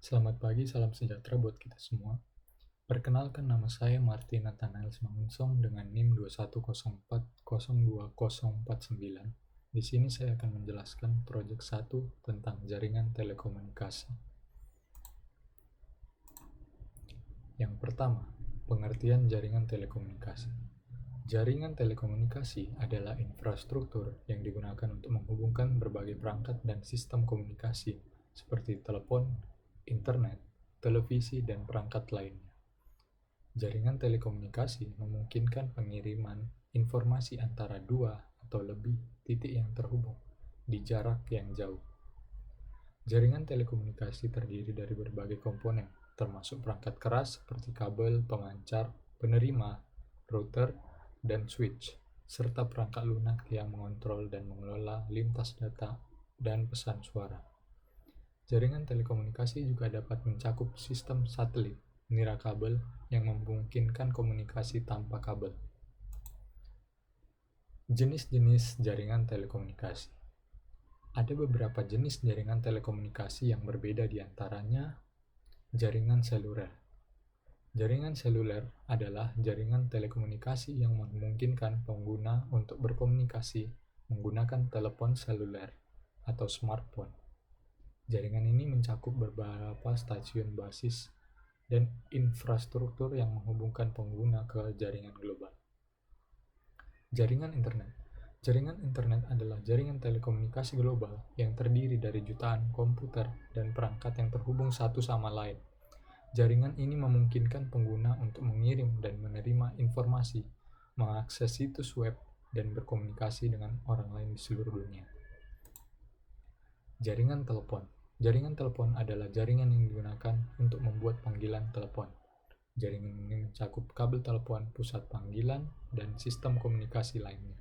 Selamat pagi, salam sejahtera buat kita semua. Perkenalkan, nama saya Martin Nathanael Simangunsong dengan NIM 210402049. Di sini saya akan menjelaskan proyek 1 tentang jaringan telekomunikasi. Yang pertama, pengertian jaringan telekomunikasi. Jaringan telekomunikasi adalah infrastruktur yang digunakan untuk menghubungkan berbagai perangkat dan sistem komunikasi seperti telepon, internet, televisi, dan perangkat lainnya. Jaringan telekomunikasi memungkinkan pengiriman informasi antara dua atau lebih titik yang terhubung di jarak yang jauh. Jaringan telekomunikasi terdiri dari berbagai komponen, termasuk perangkat keras seperti kabel, pemancar, penerima, router, dan switch, serta perangkat lunak yang mengontrol dan mengelola lintas data dan pesan suara. Jaringan telekomunikasi juga dapat mencakup sistem satelit, nirkabel yang memungkinkan komunikasi tanpa kabel. Jenis-jenis jaringan telekomunikasi. Ada beberapa jenis jaringan telekomunikasi yang berbeda, di antaranya jaringan seluler. Jaringan seluler adalah jaringan telekomunikasi yang memungkinkan pengguna untuk berkomunikasi menggunakan telepon seluler atau smartphone. Jaringan ini mencakup beberapa stasiun basis dan infrastruktur yang menghubungkan pengguna ke jaringan global. Jaringan internet. Jaringan internet adalah jaringan telekomunikasi global yang terdiri dari jutaan komputer dan perangkat yang terhubung satu sama lain. Jaringan ini memungkinkan pengguna untuk mengirim dan menerima informasi, mengakses situs web, dan berkomunikasi dengan orang lain di seluruh dunia. Jaringan telepon. Jaringan telepon adalah jaringan yang digunakan untuk membuat panggilan telepon. Jaringan ini mencakup kabel telepon, pusat panggilan, dan sistem komunikasi lainnya.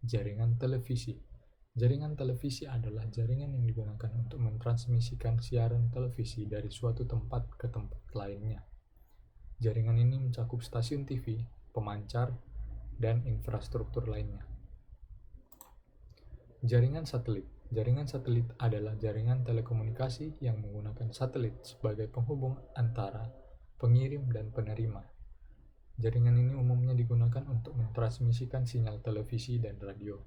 Jaringan televisi. Jaringan televisi adalah jaringan yang digunakan untuk mentransmisikan siaran televisi dari suatu tempat ke tempat lainnya. Jaringan ini mencakup stasiun TV, pemancar, dan infrastruktur lainnya. Jaringan satelit. Jaringan satelit adalah jaringan telekomunikasi yang menggunakan satelit sebagai penghubung antara pengirim dan penerima. Jaringan ini umumnya digunakan untuk mentransmisikan sinyal televisi dan radio.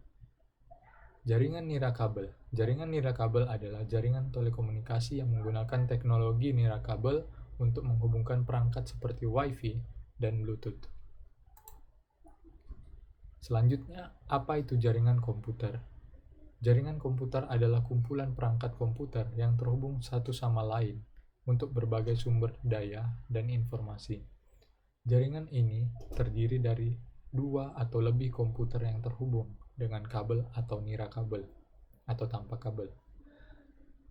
Jaringan nirkabel. Jaringan nirkabel adalah jaringan telekomunikasi yang menggunakan teknologi nirkabel untuk menghubungkan perangkat seperti Wi-Fi dan Bluetooth. Selanjutnya, apa itu jaringan komputer? Jaringan komputer adalah kumpulan perangkat komputer yang terhubung satu sama lain untuk berbagai sumber daya dan informasi. Jaringan ini terdiri dari dua atau lebih komputer yang terhubung dengan kabel atau nirkabel atau tanpa kabel,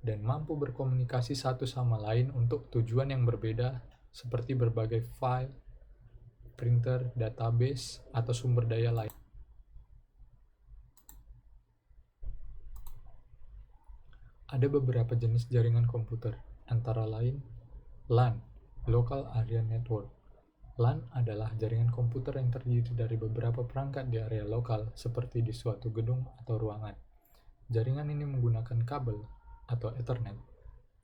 dan mampu berkomunikasi satu sama lain untuk tujuan yang berbeda seperti berbagai file, printer, database, atau sumber daya lain. Ada beberapa jenis jaringan komputer, antara lain LAN, Local Area Network. LAN adalah jaringan komputer yang terdiri dari beberapa perangkat di area lokal seperti di suatu gedung atau ruangan. Jaringan ini menggunakan kabel atau Ethernet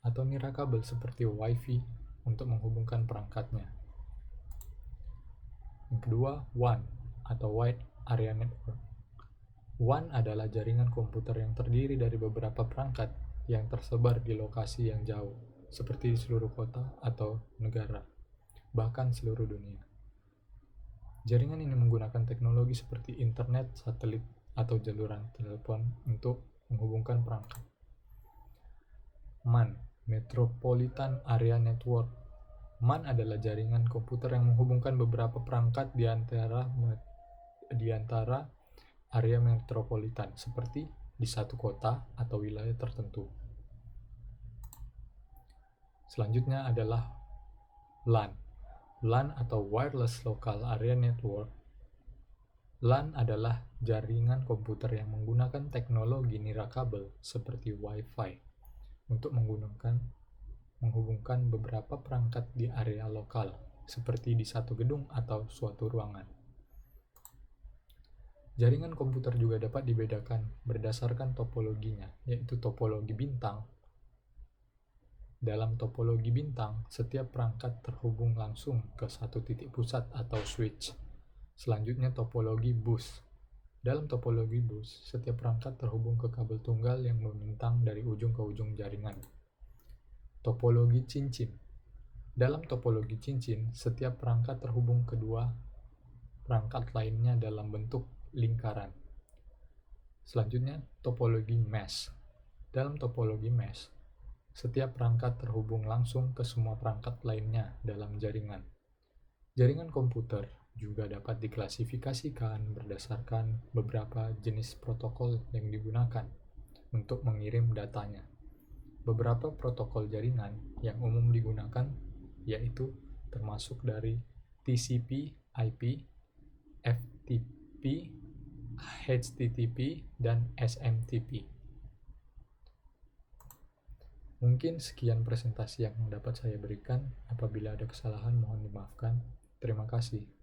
atau nirkabel seperti Wi-Fi untuk menghubungkan perangkatnya. Yang kedua, WAN atau Wide Area Network. WAN adalah jaringan komputer yang terdiri dari beberapa perangkat yang tersebar di lokasi yang jauh, seperti di seluruh kota atau negara, bahkan seluruh dunia. Jaringan ini menggunakan teknologi seperti internet, satelit, atau jaluran telepon untuk menghubungkan perangkat. MAN, Metropolitan Area Network. MAN adalah jaringan komputer yang menghubungkan beberapa perangkat di antara area metropolitan, seperti di satu kota atau wilayah tertentu. Selanjutnya adalah LAN. LAN atau Wireless Local Area Network. LAN adalah jaringan komputer yang menggunakan teknologi nirkabel seperti Wi-Fi untuk menghubungkan beberapa perangkat di area lokal, seperti di satu gedung atau suatu ruangan. Jaringan komputer juga dapat dibedakan berdasarkan topologinya, yaitu topologi bintang Dalam topologi bintang, setiap perangkat terhubung langsung ke satu titik pusat atau switch. Selanjutnya topologi bus. Dalam topologi bus, setiap perangkat terhubung ke kabel tunggal yang membentang dari ujung ke ujung jaringan. Topologi cincin. Dalam topologi cincin, setiap perangkat terhubung kedua perangkat lainnya dalam bentuk lingkaran. Selanjutnya, topologi mesh. Dalam topologi mesh, setiap perangkat terhubung langsung ke semua perangkat lainnya dalam jaringan. Jaringan komputer juga dapat diklasifikasikan berdasarkan beberapa jenis protokol yang digunakan untuk mengirim datanya. Beberapa protokol jaringan yang umum digunakan yaitu termasuk dari TCP, IP, FTP, HTTP, dan SMTP. Mungkin sekian presentasi yang dapat saya berikan. Apabila ada kesalahan, mohon dimaafkan. Terima kasih.